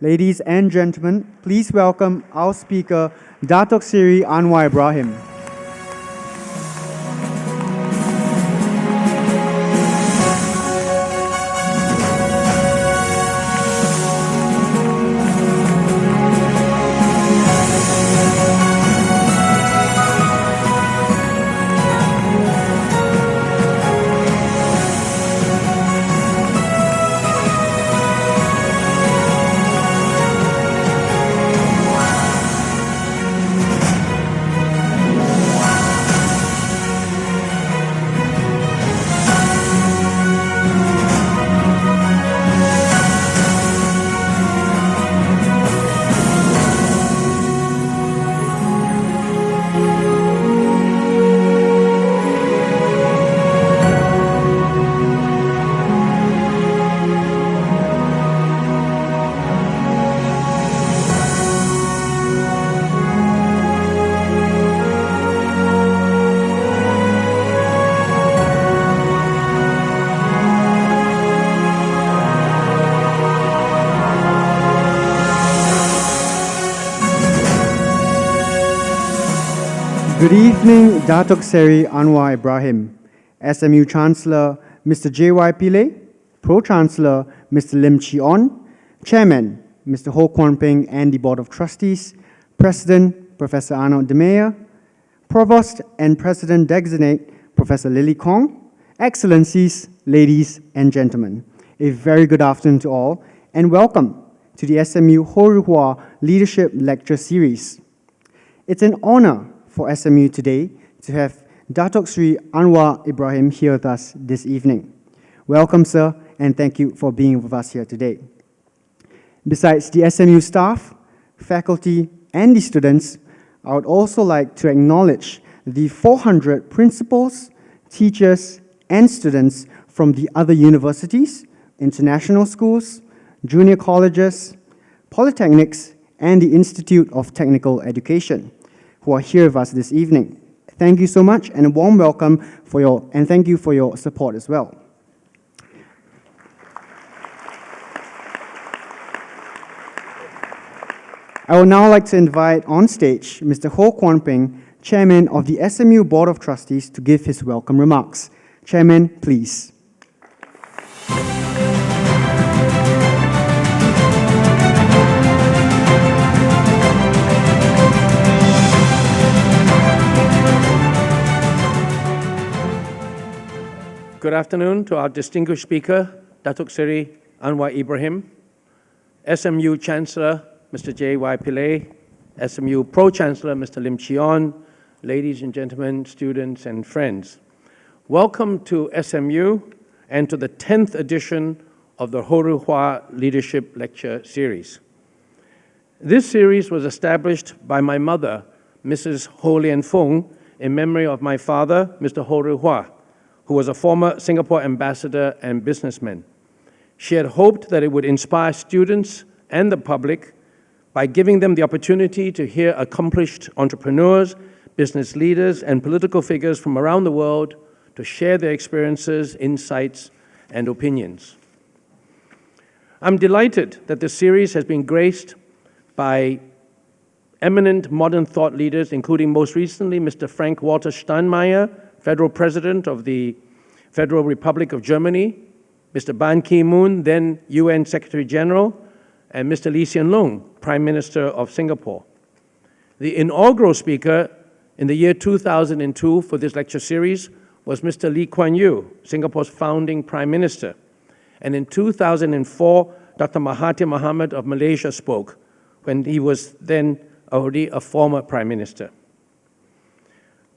Ladies and gentlemen, please welcome our speaker, Datuk Seri Anwar Ibrahim. Good evening, Datuk Seri Anwar Ibrahim, SMU Chancellor Mr. J.Y. Pillay, Pro-Chancellor Mr. Lim Chee On, Chairman Mr. Ho Kwon Ping and the Board of Trustees, President Professor Arnold de Meyer, Provost and President-Designate Professor Lily Kong, Excellencies, ladies and gentlemen, a very good afternoon to all and welcome to the SMU Rih Hwa Leadership Lecture Series. It's an honor for SMU today to have Datuk Seri Anwar Ibrahim here with us this evening. Welcome, sir, and thank you for being with us here today. Besides the SMU staff, faculty, and the students, I would also like to acknowledge the 400 principals, teachers, and students from the other universities, international schools, junior colleges, polytechnics, and the Institute of Technical Education, who are here with us this evening. Thank you so much, and a warm welcome and thank you for your support as well. I would now like to invite on stage Mr. Ho Kwon Ping, Chairman of the SMU Board of Trustees, to give his welcome remarks. Chairman, please. Good afternoon to our distinguished speaker, Datuk Seri Anwar Ibrahim, SMU Chancellor, Mr. J.Y. Pillay, SMU Pro-Chancellor, Mr. Lim Chee On, ladies and gentlemen, students and friends. Welcome to SMU and to the 10th edition of the Rih Hwa Leadership Lecture Series. This series was established by my mother, Mrs. Ho Lien Fung, in memory of my father, Mr. Rih Hwa, who was a former Singapore ambassador and businessman. She had hoped that it would inspire students and the public by giving them the opportunity to hear accomplished entrepreneurs, business leaders, and political figures from around the world to share their experiences, insights, and opinions. I'm delighted that the series has been graced by eminent modern thought leaders, including most recently Mr. Frank Walter Steinmeier, Federal President of the Federal Republic of Germany, Mr. Ban Ki-moon, then UN Secretary General, and Mr. Lee Hsien Loong, Prime Minister of Singapore. The inaugural speaker in the year 2002 for this lecture series was Mr. Lee Kuan Yew, Singapore's founding Prime Minister. And in 2004, Dr. Mahathir Mohamad of Malaysia spoke, when he was then already a former Prime Minister.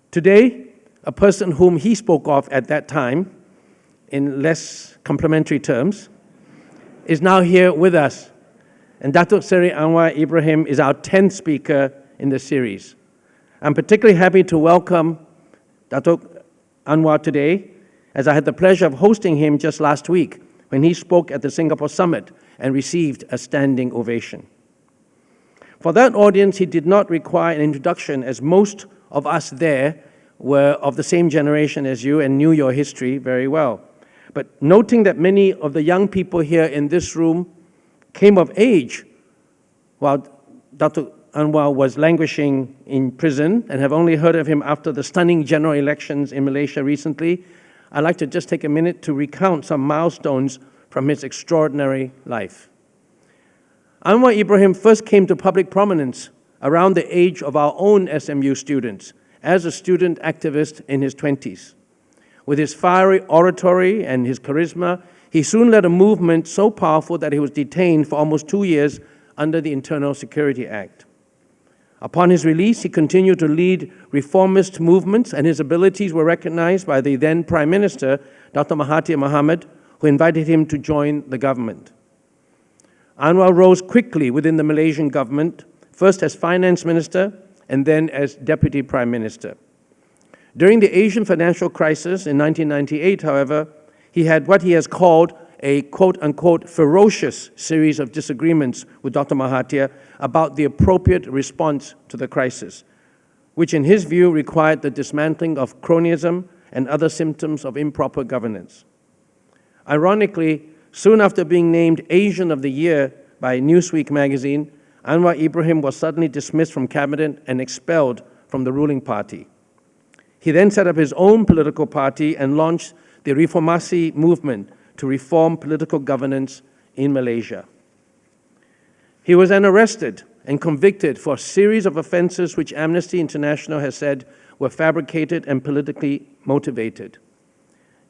Today, a person whom he spoke of at that time, in less complimentary terms, is now here with us. And Datuk Seri Anwar Ibrahim is our 10th speaker in the series. I'm particularly happy to welcome Datuk Anwar today, as I had the pleasure of hosting him just last week when he spoke at the Singapore Summit and received a standing ovation. For that audience, he did not require an introduction, as most of us there were of the same generation as you and knew your history very well. But noting that many of the young people here in this room came of age while Datuk Anwar was languishing in prison and have only heard of him after the stunning general elections in Malaysia recently, I'd like to just take a minute to recount some milestones from his extraordinary life. Anwar Ibrahim first came to public prominence around the age of our own SMU students as a student activist in his 20s. With his fiery oratory and his charisma, he soon led a movement so powerful that he was detained for almost 2 years under the Internal Security Act. Upon his release, he continued to lead reformist movements, and his abilities were recognized by the then Prime Minister, Dr. Mahathir Mohamad, who invited him to join the government. Anwar rose quickly within the Malaysian government, first as finance minister and then as deputy prime minister. During the Asian financial crisis in 1998, however, he had what he has called a quote-unquote ferocious series of disagreements with Dr. Mahathir about the appropriate response to the crisis, which in his view required the dismantling of cronyism and other symptoms of improper governance. Ironically, soon after being named Asian of the Year by Newsweek magazine, Anwar Ibrahim was suddenly dismissed from cabinet and expelled from the ruling party. He then set up his own political party and launched the Reformasi movement to reform political governance in Malaysia. He was then arrested and convicted for a series of offenses which Amnesty International has said were fabricated and politically motivated.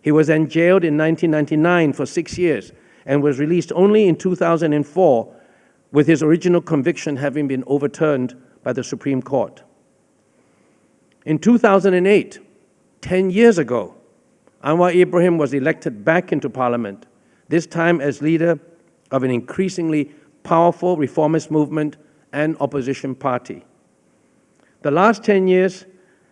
He was then jailed in 1999 for 6 years and was released only in 2004, with his original conviction having been overturned by the Supreme Court. In 2008, 10 years ago, Anwar Ibrahim was elected back into Parliament, this time as leader of an increasingly powerful reformist movement and opposition party. The last 10 years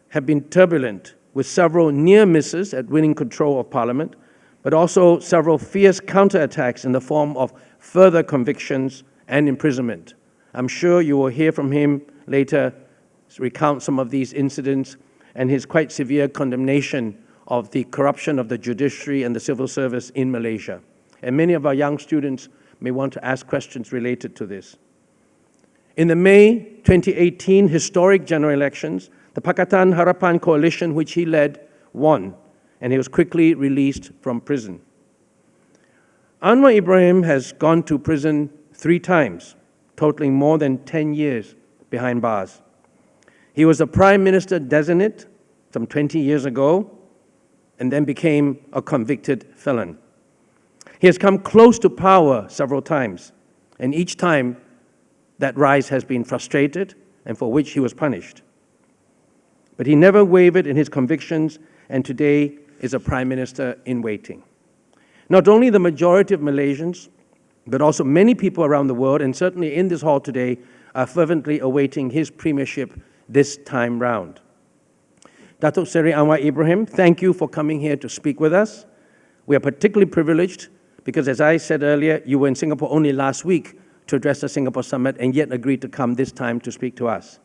have been turbulent, with several near misses at winning control of Parliament, but also several fierce counterattacks in the form of further convictions and imprisonment. I'm sure you will hear from him later, recount some of these incidents and his quite severe condemnation of the corruption of the judiciary and the civil service in Malaysia. And many of our young students may want to ask questions related to this. In the May 2018 historic general elections, the Pakatan Harapan coalition, which he led, won, and he was quickly released from prison. Anwar Ibrahim has gone to prison 3 times, totaling more than 10 years behind bars. He was a prime minister designate some 20 years ago, and then became a convicted felon. He has come close to power several times, and each time that rise has been frustrated and for which he was punished. But he never wavered in his convictions, and today is a prime minister in waiting. Not only the majority of Malaysians, but also many people around the world, and certainly in this hall today, are fervently awaiting his premiership this time round. Datuk Seri Anwar Ibrahim, thank you for coming here to speak with us. We are particularly privileged because, as I said earlier, you were in Singapore only last week to address the Singapore Summit and yet agreed to come this time to speak to us.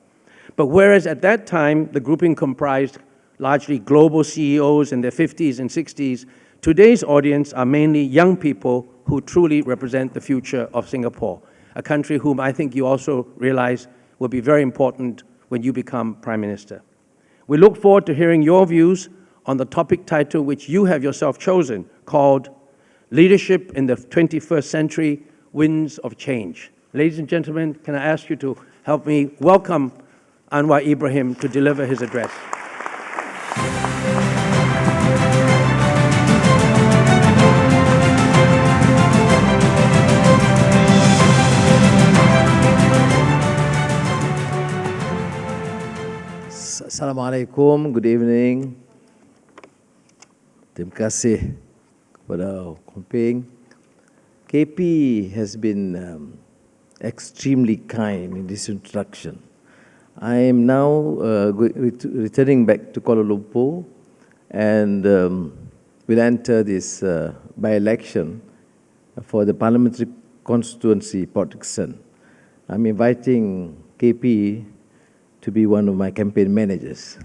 But whereas at that time the grouping comprised largely global CEOs in their 50s and 60s, today's audience are mainly young people who truly represent the future of Singapore, a country whom I think you also realize will be very important when you become Prime Minister. We look forward to hearing your views on the topic title which you have yourself chosen, called Leadership in the 21st Century, Winds of Change. Ladies and gentlemen, can I ask you to help me welcome Anwar Ibrahim to deliver his address. Assalamualaikum, good evening. Terima kasih kepada Kompeng. KP has been extremely kind in this introduction. I am now returning back to Kuala Lumpur and will enter this by-election for the parliamentary constituency, Port Dickson. I'm inviting KP to be one of my campaign managers.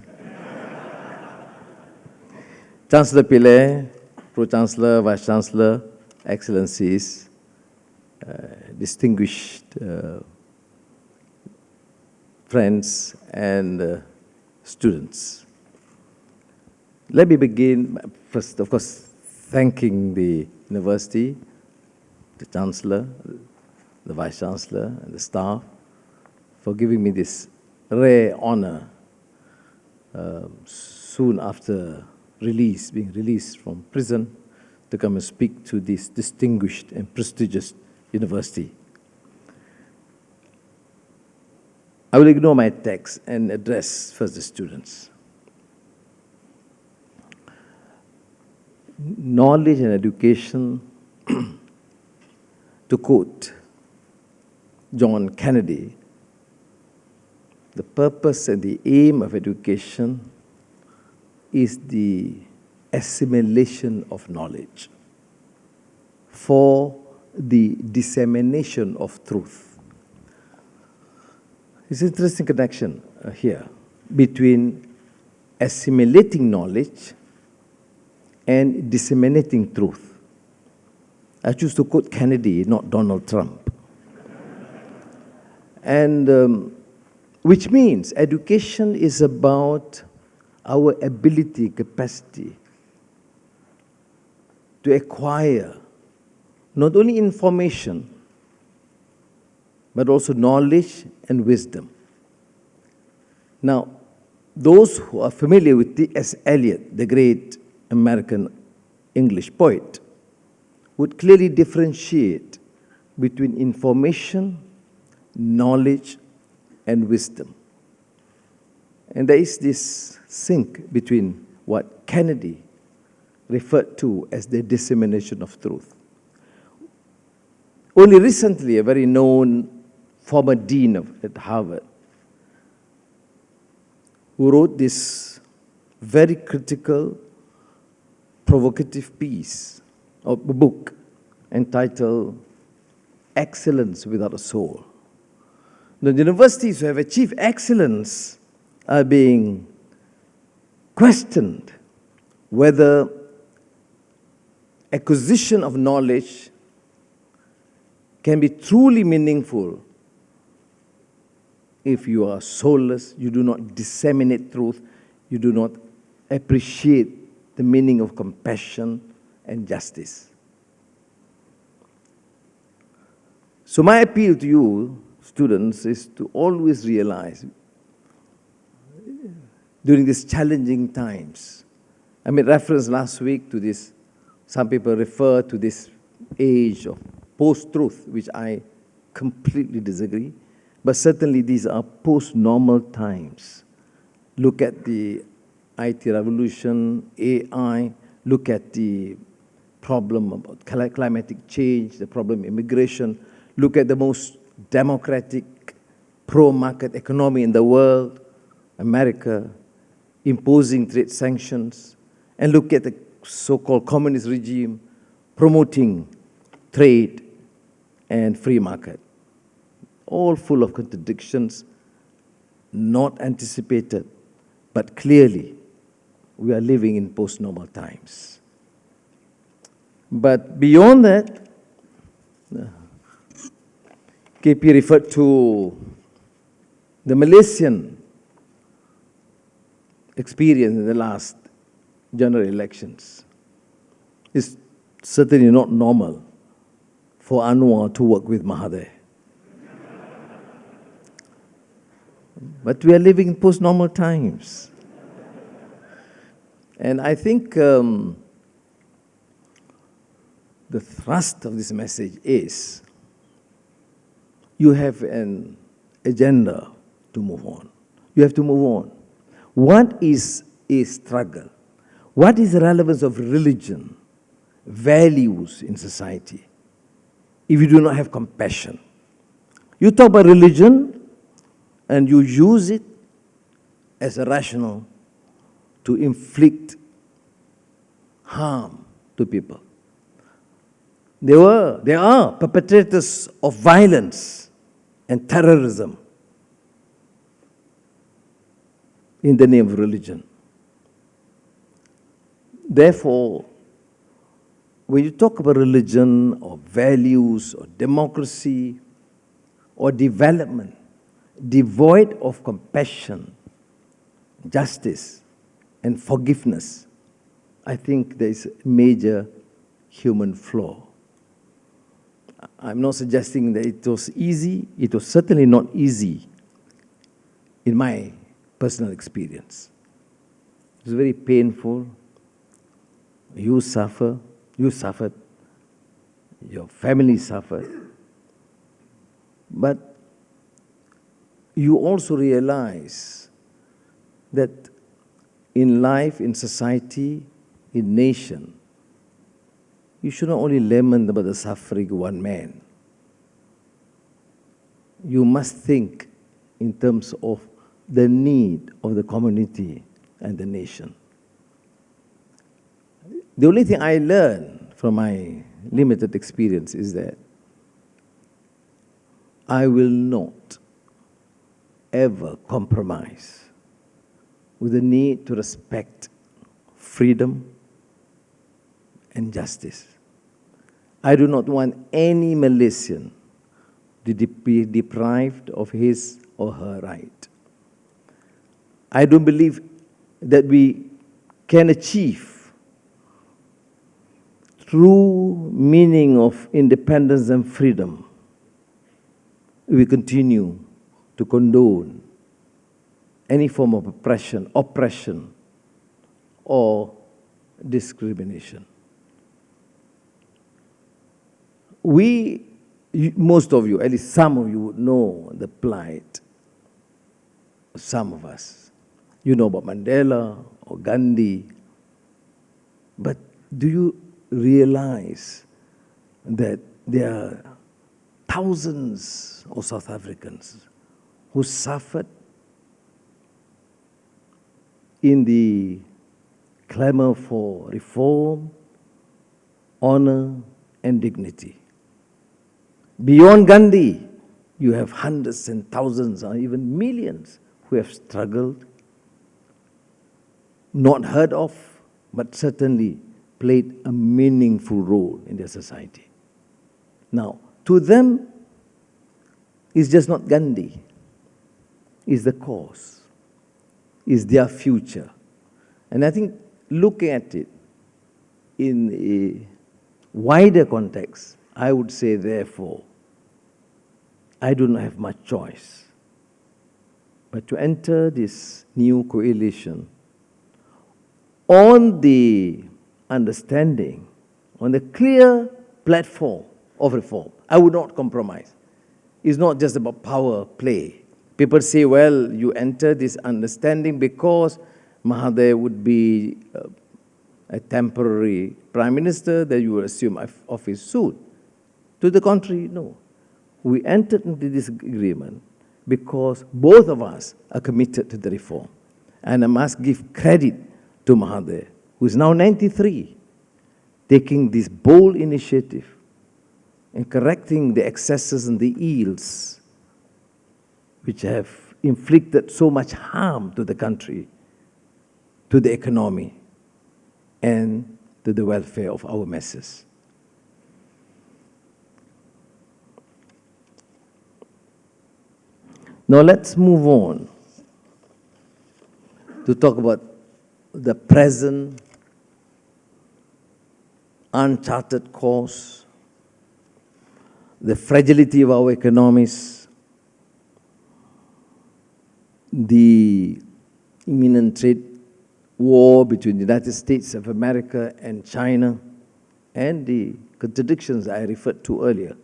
Chancellor Pillay, Pro-Chancellor, Vice-Chancellor, Excellencies, distinguished friends, and students. Let me begin first, of course, thanking the university, the Chancellor, the Vice Chancellor, and the staff for giving me this rare honor soon after being released from prison, to come and speak to this distinguished and prestigious university. I will ignore my text and address first the students. Knowledge and education, to quote John Kennedy, the purpose and the aim of education is the assimilation of knowledge for the dissemination of truth. It's an interesting connection here between assimilating knowledge and disseminating truth. I choose to quote Kennedy, not Donald Trump. And which means education is about our ability, capacity to acquire not only information, but also knowledge and wisdom. Now, those who are familiar with T.S. Eliot, the great American English poet, would clearly differentiate between information, knowledge, and wisdom. And there is this sync between what Kennedy referred to as the dissemination of truth. Only recently, a very known former dean at Harvard, who wrote this very critical, provocative piece, or book, entitled Excellence Without a Soul. The universities who have achieved excellence are being questioned whether acquisition of knowledge can be truly meaningful if you are soulless, you do not disseminate truth, you do not appreciate the meaning of compassion and justice. So my appeal to you, students, is to always realize during these challenging times, I made reference last week to this, some people refer to this age of post-truth, which I completely disagree, but certainly these are post-normal times. Look at the IT revolution, AI, look at the problem about climatic change, the problem of immigration, look at the most democratic, pro-market economy in the world, America, imposing trade sanctions, and look at the so-called communist regime promoting trade and free market. All full of contradictions, not anticipated, but clearly we are living in post-normal times. But beyond that, KP referred to the Malaysian experience in the last general elections. It's certainly not normal for Anwar to work with Mahathir. But we are living in post-normal times. And I think the thrust of this message is you have an agenda to move on. You have to move on. What is a struggle? What is the relevance of religion, values in society, if you do not have compassion? You talk about religion and you use it as a rationale to inflict harm to people. There are perpetrators of violence and terrorism in the name of religion. Therefore, when you talk about religion or values or democracy or development, devoid of compassion, justice, and forgiveness, I think there is a major human flaw. I'm not suggesting that it was easy. It was certainly not easy in my personal experience. It was very painful. You suffered, your family suffered. But you also realize that in life, in society, in nation, you should not only lament about the suffering of one man. You must think in terms of the need of the community and the nation. The only thing I learned from my limited experience is that I will not ever compromise with the need to respect freedom and justice. I do not want any Malaysian to be deprived of his or her right. I don't believe that we can achieve true meaning of independence and freedom if we continue to condone any form of oppression, or discrimination. Most of you, at least some of you, would know the plight of some of us. You know about Mandela or Gandhi. But do you realize that there are thousands of South Africans who suffered in the clamor for reform, honor, and dignity? Beyond Gandhi, you have hundreds and thousands or even millions who have struggled, not heard of, but certainly played a meaningful role in their society. Now, to them, it's just not Gandhi. It's the cause. It's their future. And I think looking at it in a wider context, I would say, therefore, I do not have much choice but to enter this new coalition on the understanding, on the clear platform of reform. I would not compromise. It's not just about power play. People say, well, you enter this understanding because Mahathir would be a temporary prime minister, that you will assume office soon. To the contrary, no. We entered into this agreement because both of us are committed to the reform. And I must give credit to Mahathir, who is now 93, taking this bold initiative and correcting the excesses and the ills which have inflicted so much harm to the country, to the economy, and to the welfare of our masses. Now let's move on to talk about the present uncharted course, the fragility of our economies, the imminent trade war between the United States of America and China, and the contradictions I referred to earlier.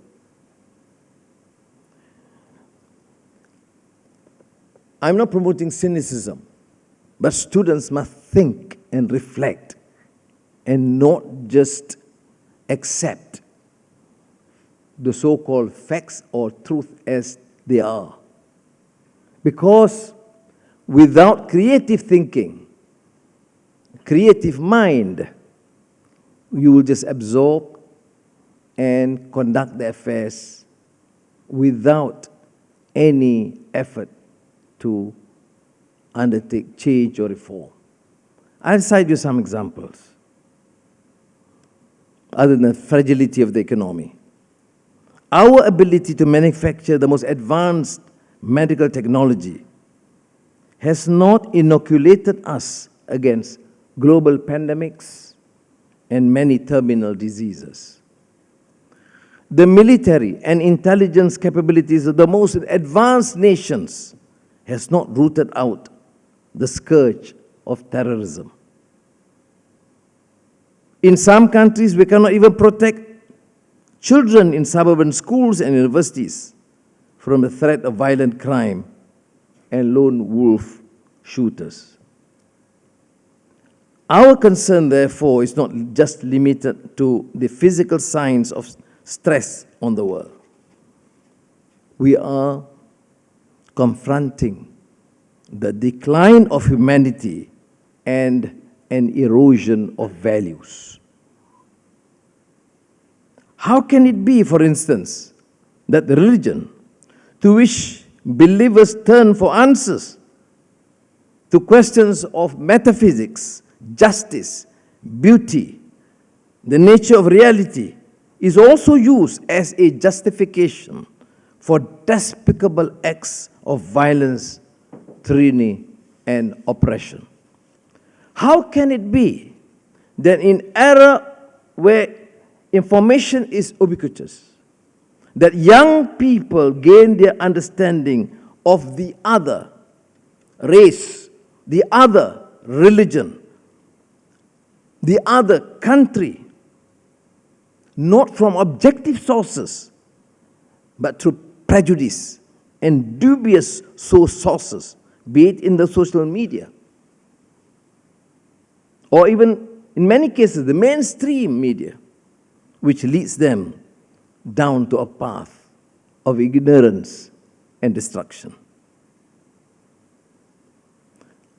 I'm not promoting cynicism, but students must think and reflect and not just accept the so-called facts or truth as they are. Because without creative thinking, creative mind, you will just absorb and conduct the affairs without any effort to undertake change or reform. I'll cite you some examples. Other than the fragility of the economy, our ability to manufacture the most advanced medical technology has not inoculated us against global pandemics and many terminal diseases. The military and intelligence capabilities of the most advanced nations has not rooted out the scourge of terrorism. In some countries, we cannot even protect children in suburban schools and universities from the threat of violent crime and lone wolf shooters. Our concern, therefore, is not just limited to the physical signs of stress on the world. We are confronting the decline of humanity and an erosion of values. How can it be, for instance, that the religion to which believers turn for answers to questions of metaphysics, justice, beauty, the nature of reality, is also used as a justification for despicable acts of violence, tyranny, and oppression? How can it be that in an era where information is ubiquitous, that young people gain their understanding of the other race, the other religion, the other country, not from objective sources, but through prejudice and dubious sources, be it in the social media, or even, in many cases, the mainstream media, which leads them down to a path of ignorance and destruction?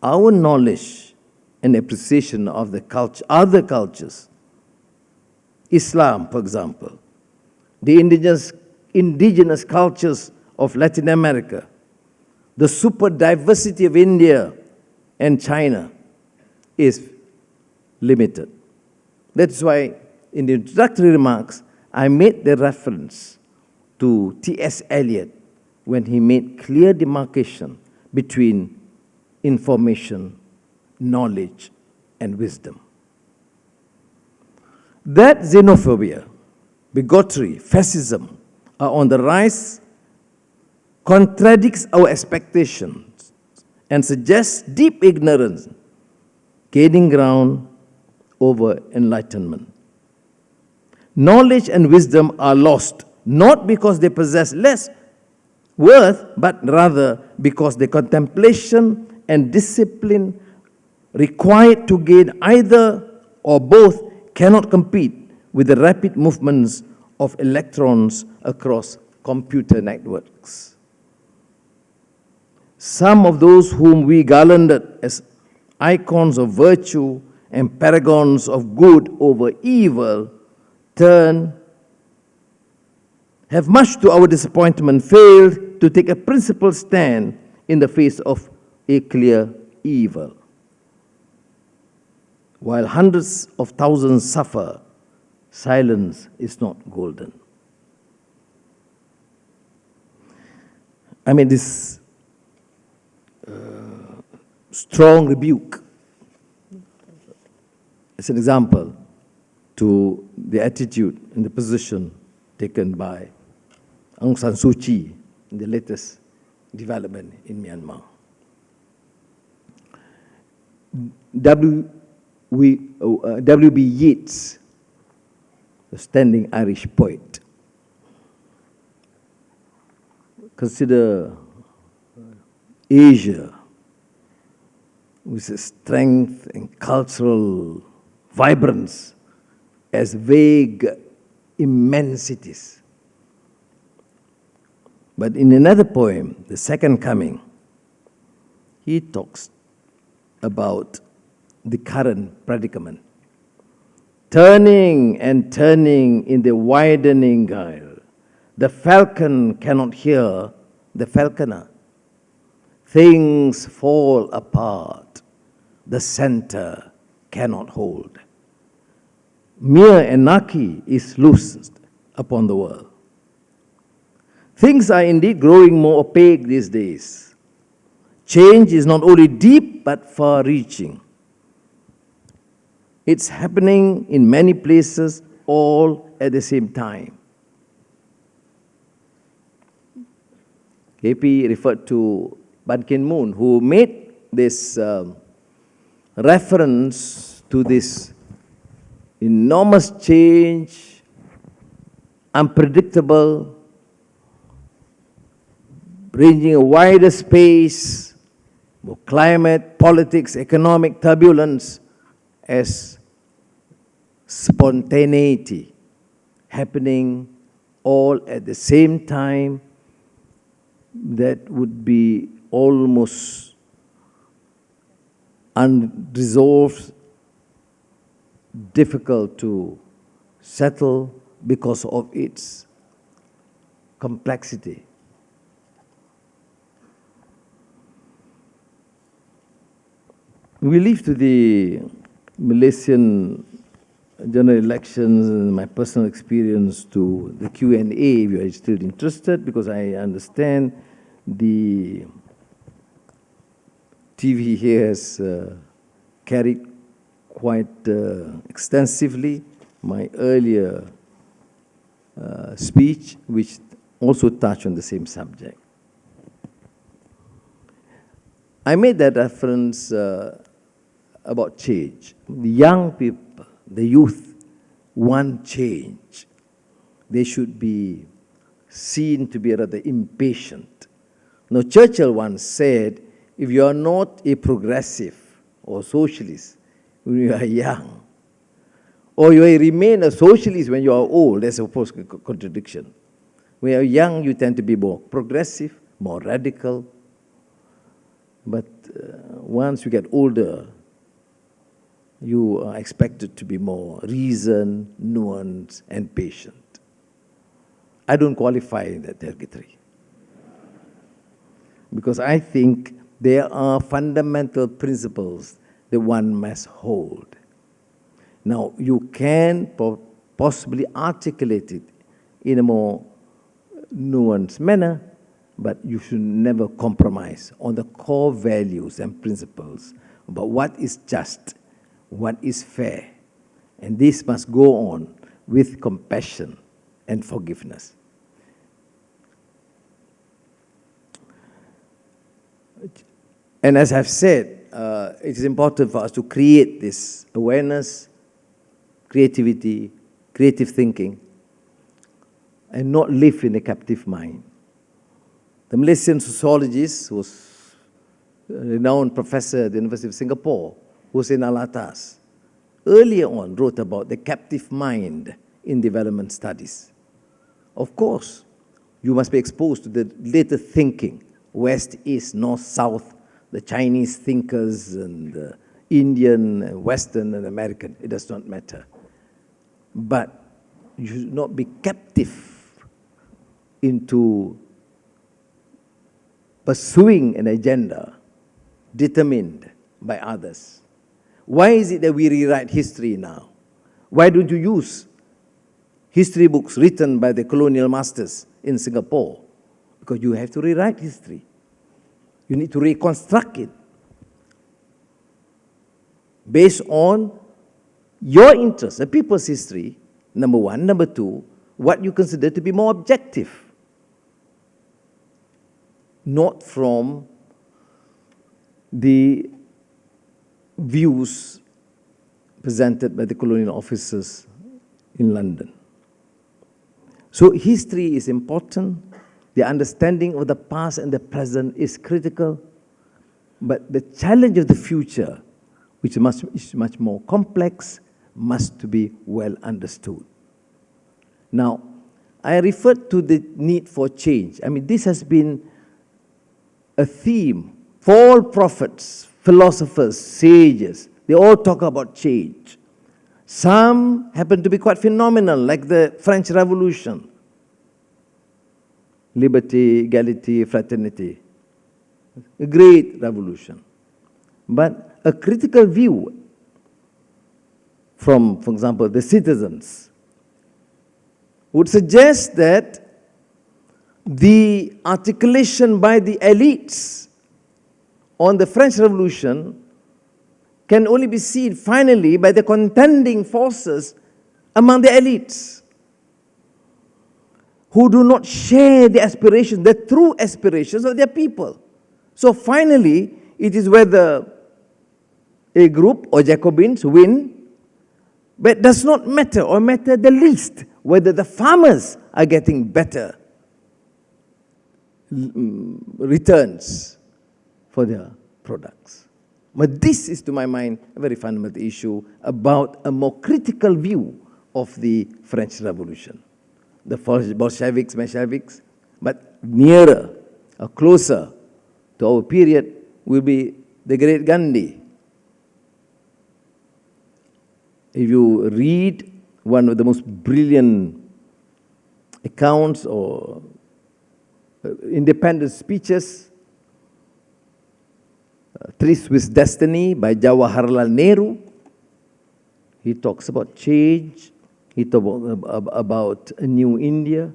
Our knowledge and appreciation of the culture, other cultures, Islam, for example, the indigenous cultures of Latin America, the super diversity of India and China is limited. That's why in the introductory remarks, I made the reference to T.S. Eliot when he made clear demarcation between information, knowledge, and wisdom. That xenophobia, bigotry, fascism are on the rise contradicts our expectations and suggests deep ignorance gaining ground over enlightenment. Knowledge and wisdom are lost, not because they possess less worth, but rather because the contemplation and discipline required to gain either or both cannot compete with the rapid movements of electrons across computer networks. Some of those whom we garlanded as icons of virtue and paragons of good over evil have much to our disappointment failed to take a principled stand in the face of a clear evil. While hundreds of thousands suffer, silence is not golden. I mean, this strong rebuke as an example to the attitude and the position taken by Aung San Suu Kyi in the latest development in Myanmar. W.B. Yeats, the standing Irish poet, consider Asia with its strength and cultural vibrance as vague immensities. But in another poem, The Second Coming, he talks about the current predicament. Turning and turning in the widening gale, the falcon cannot hear the falconer. Things fall apart, the center cannot hold. Mere anarchy is loosed upon the world. Things are indeed growing more opaque these days. Change is not only deep but far-reaching. It's happening in many places all at the same time. KP referred to Ban Ki-moon, who made this reference to this enormous change, unpredictable, ranging a wider space, climate, politics, economic turbulence, as spontaneity happening all at the same time. That would be almost unresolved, difficult to settle because of its complexity. We leave to the Malaysian general elections and my personal experience to the Q&A if you are still interested, because I understand the TV here has carried quite extensively my earlier speech, which also touched on the same subject. I made that reference about change. The young people, the youth, want change. They should be seen to be rather impatient. Now, Churchill once said, if you are not a progressive or socialist when you are young, or you remain a socialist when you are old, that's of course a contradiction. When you are young, you tend to be more progressive, more radical. But once you get older, you are expected to be more reasoned, nuanced, and patient. I don't qualify in that territory, because I think there are fundamental principles that one must hold. Now, you can possibly articulate it in a more nuanced manner, but you should never compromise on the core values and principles about what is just, what is fair. And this must go on with compassion and forgiveness. And as I've said, it is important for us to create this awareness, creativity, creative thinking, and not live in a captive mind. The Malaysian sociologist, who was a renowned professor at the University of Singapore, Hussein Alatas, earlier on wrote about the captive mind in development studies. Of course, you must be exposed to the latest thinking, West, East, North, South, the Chinese thinkers and the Indian, Western, and American. It does not matter. But you should not be captive into pursuing an agenda determined by others. Why is it that we rewrite history now? Why don't you use history books written by the colonial masters in Singapore? Because you have to rewrite history. You need to reconstruct it based on your interests, the people's history, number one. Number two, what you consider to be more objective, not from the views presented by the colonial officers in London. So history is important. The understanding of the past and the present is critical. But the challenge of the future, which is much more complex, must be well understood. Now, I referred to the need for change. I mean, this has been a theme for all prophets, philosophers, sages. They all talk about change. Some happen to be quite phenomenal, like the French Revolution. Liberty, equality, fraternity. A great revolution. But a critical view from, for example, the citizens would suggest that the articulation by the elites on the French Revolution can only be seen finally by the contending forces among the elites who do not share the aspirations, the true aspirations of their people. So finally, it is whether a group or Jacobins win, but it does not matter or matter the least whether the farmers are getting better returns for their products. But this is, to my mind, a very fundamental issue about a more critical view of the French Revolution. The Bolsheviks, Mensheviks, but nearer or closer to our period will be the great Gandhi. If you read one of the most brilliant accounts or independent speeches, Tryst with Destiny by Jawaharlal Nehru, he talks about change, he talks about a new India.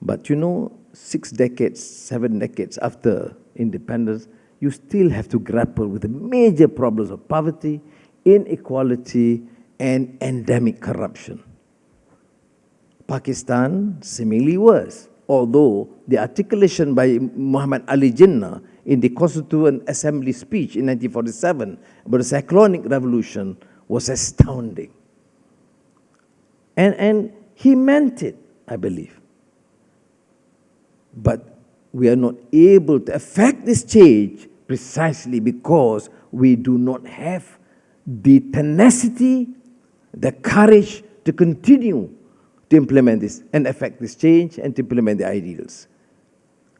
But you know, 6 decades, 7 decades after independence, you still have to grapple with the major problems of poverty, inequality, and endemic corruption. Pakistan, similarly worse, although the articulation by Muhammad Ali Jinnah in the Constituent Assembly speech in 1947 about the cyclonic revolution was astounding. And he meant it, I believe. But we are not able to effect this change precisely because we do not have the tenacity, the courage to continue to implement this and effect this change and to implement the ideals.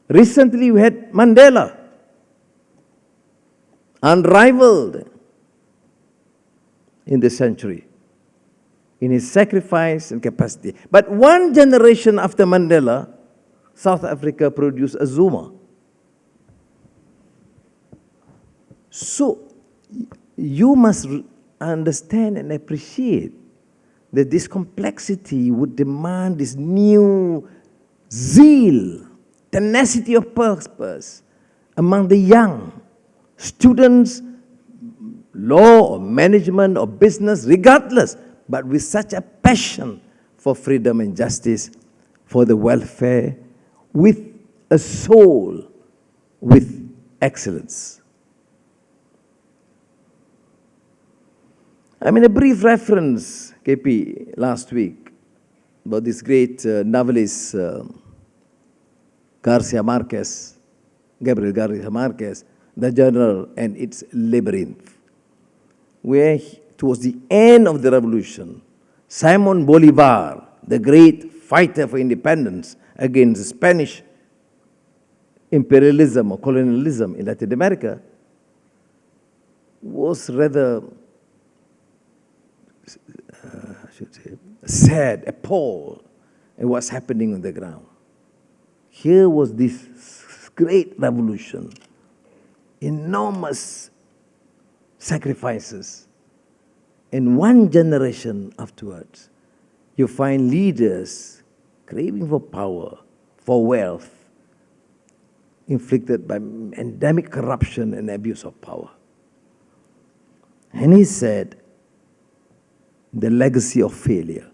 Recently, we had Mandela, unrivaled in this century in his sacrifice and capacity. But one generation after Mandela, South Africa produced a Zuma. So you must understand and appreciate that this complexity would demand this new zeal, tenacity of purpose among the young, students, law or management or business, regardless, but with such a passion for freedom and justice, for the welfare, with a soul, with excellence. I mean, a brief reference, KP, last week, about this great novelist, Gabriel Garcia Marquez, The Journal and its Labyrinth, where towards the end of the revolution, Simon Bolivar, the great fighter for independence against Spanish imperialism or colonialism in Latin America, was rather sad, appalled at what's happening on the ground. Here was this great revolution, enormous sacrifices. And one generation afterwards, you find leaders craving for power, for wealth, inflicted by endemic corruption and abuse of power. And he said, the legacy of failure.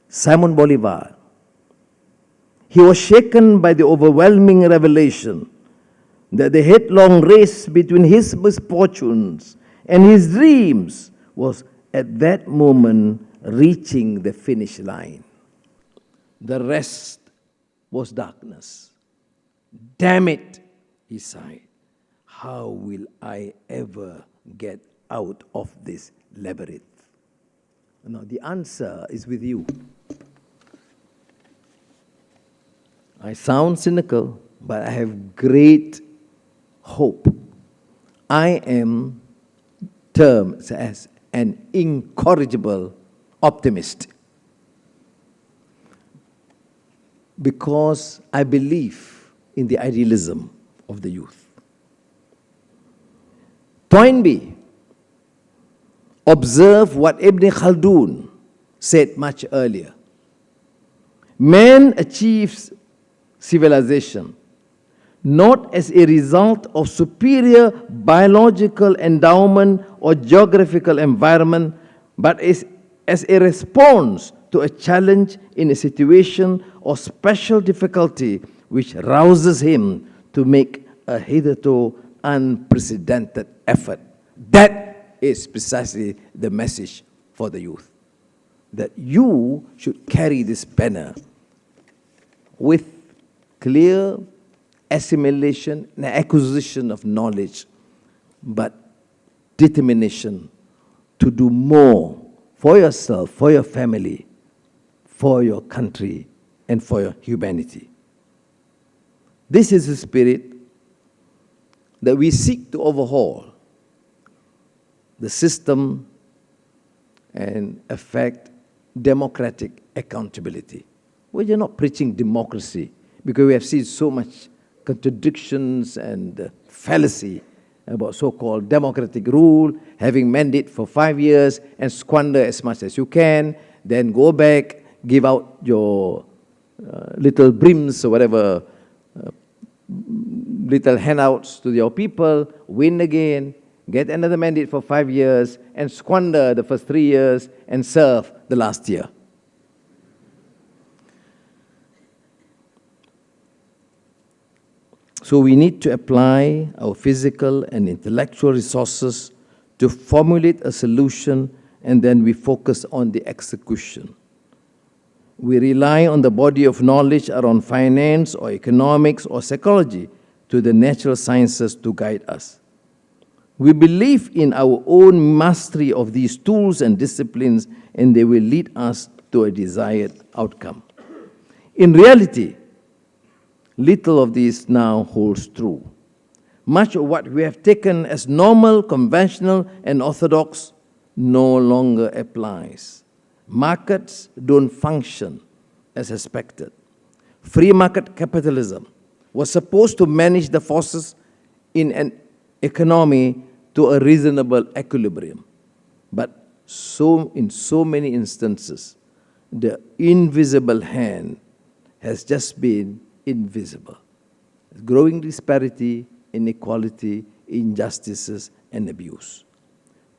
Simon Bolivar, he was shaken by the overwhelming revelation that the headlong race between his misfortunes and his dreams was at that moment reaching the finish line. The rest was darkness. Damn it, he sighed. How will I ever get out of this labyrinth? Now, the answer is with you. I sound cynical, but I have great hope. I am termed as an incorrigible optimist because I believe in the idealism of the youth. Toynbee observed what Ibn Khaldun said much earlier. Man achieves civilization, not as a result of superior biological endowment or geographical environment, but as a response to a challenge in a situation or special difficulty which rouses him to make a hitherto unprecedented effort. That is precisely the message for the youth, that you should carry this banner with clear assimilation and acquisition of knowledge, but determination to do more for yourself, for your family, for your country, and for your humanity. This is the spirit that we seek to overhaul the system and affect democratic accountability. We are not preaching democracy because we have seen so much contradictions and fallacy about so-called democratic rule, having mandate for 5 years and squander as much as you can, then go back, give out your little brims or whatever, little handouts to your people, win again, get another mandate for 5 years, and squander the first 3 years and serve the last year. So we need to apply our physical and intellectual resources to formulate a solution, and then we focus on the execution. We rely on the body of knowledge around finance or economics or psychology to the natural sciences to guide us. We believe in our own mastery of these tools and disciplines, and they will lead us to a desired outcome. In reality, little of this now holds true. Much of what we have taken as normal, conventional, and orthodox no longer applies. Markets don't function as expected. Free market capitalism was supposed to manage the forces in an economy to a reasonable equilibrium. But in so many instances, the invisible hand has just been invisible. Growing disparity, inequality, injustices, and abuse.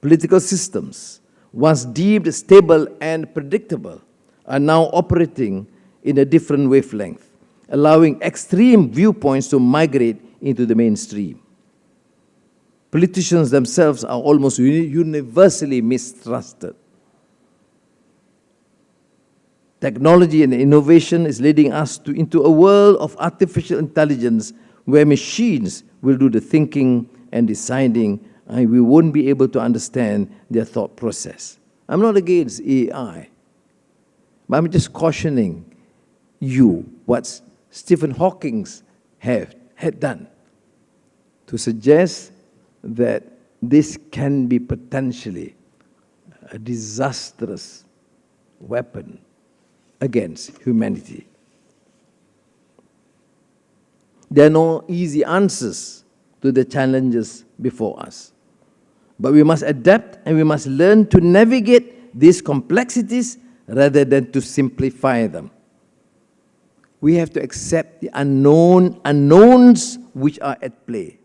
Political systems, once deemed stable and predictable, are now operating in a different wavelength, allowing extreme viewpoints to migrate into the mainstream. Politicians themselves are almost universally mistrusted. Technology and innovation is leading us into a world of artificial intelligence where machines will do the thinking and deciding, and we won't be able to understand their thought process. I'm not against AI, but I'm just cautioning you what Stephen Hawking had done to suggest that this can be potentially a disastrous weapon against humanity. There are no easy answers to the challenges before us. But we must adapt and we must learn to navigate these complexities rather than to simplify them. We have to accept the unknowns which are at play.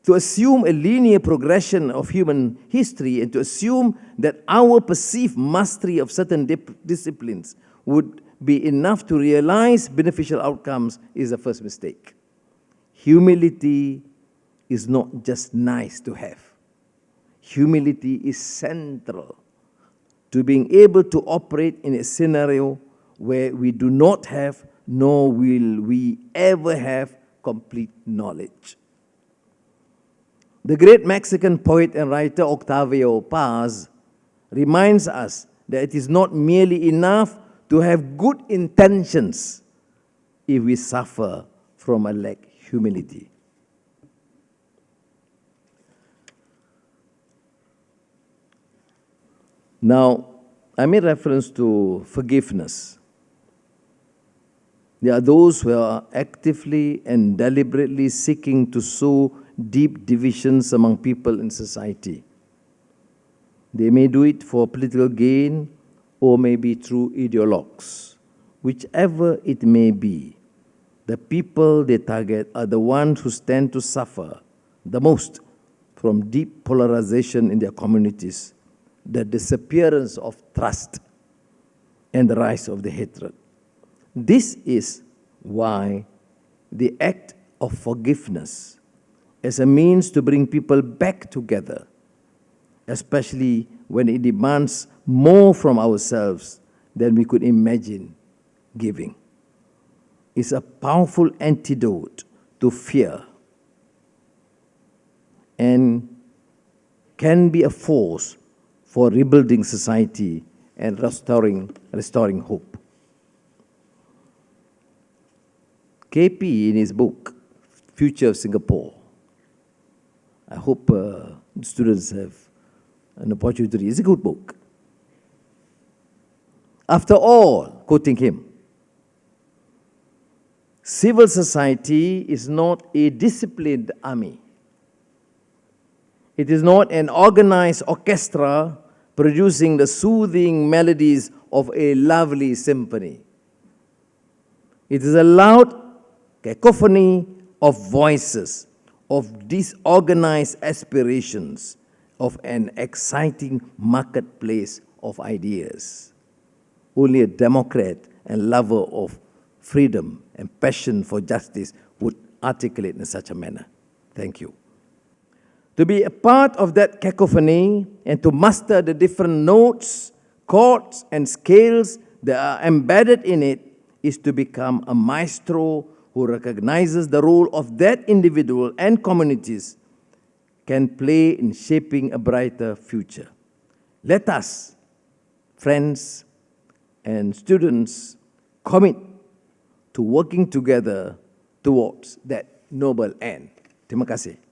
To assume a linear progression of human history and to assume that our perceived mastery of certain disciplines would be enough to realize beneficial outcomes is the first mistake. Humility is not just nice to have. Humility is central to being able to operate in a scenario where we do not have, nor will we ever have, complete knowledge. The great Mexican poet and writer Octavio Paz reminds us that it is not merely enough to have good intentions if we suffer from a lack of humility. Now, I made reference to forgiveness. There are those who are actively and deliberately seeking to sow deep divisions among people in society. They may do it for political gain or maybe through ideologues. Whichever it may be, the people they target are the ones who stand to suffer the most from deep polarization in their communities, the disappearance of trust, and the rise of the hatred. This is why the act of forgiveness as a means to bring people back together, especially when it demands more from ourselves than we could imagine giving, is a powerful antidote to fear and can be a force for rebuilding society and restoring hope. KP, in his book, Future of Singapore, I hope students have an opportunity to read. It's a good book. After all, quoting him, civil society is not a disciplined army. It is not an organized orchestra producing the soothing melodies of a lovely symphony. It is a loud cacophony of voices, of disorganized aspirations, of an exciting marketplace of ideas. Only a democrat and lover of freedom and passion for justice would articulate in such a manner. Thank you. To be a part of that cacophony and to master the different notes, chords, and scales that are embedded in it is to become a maestro who recognizes the role of that individual and communities can play in shaping a brighter future. Let us, friends and students, commit to working together towards that noble end. Terima kasih.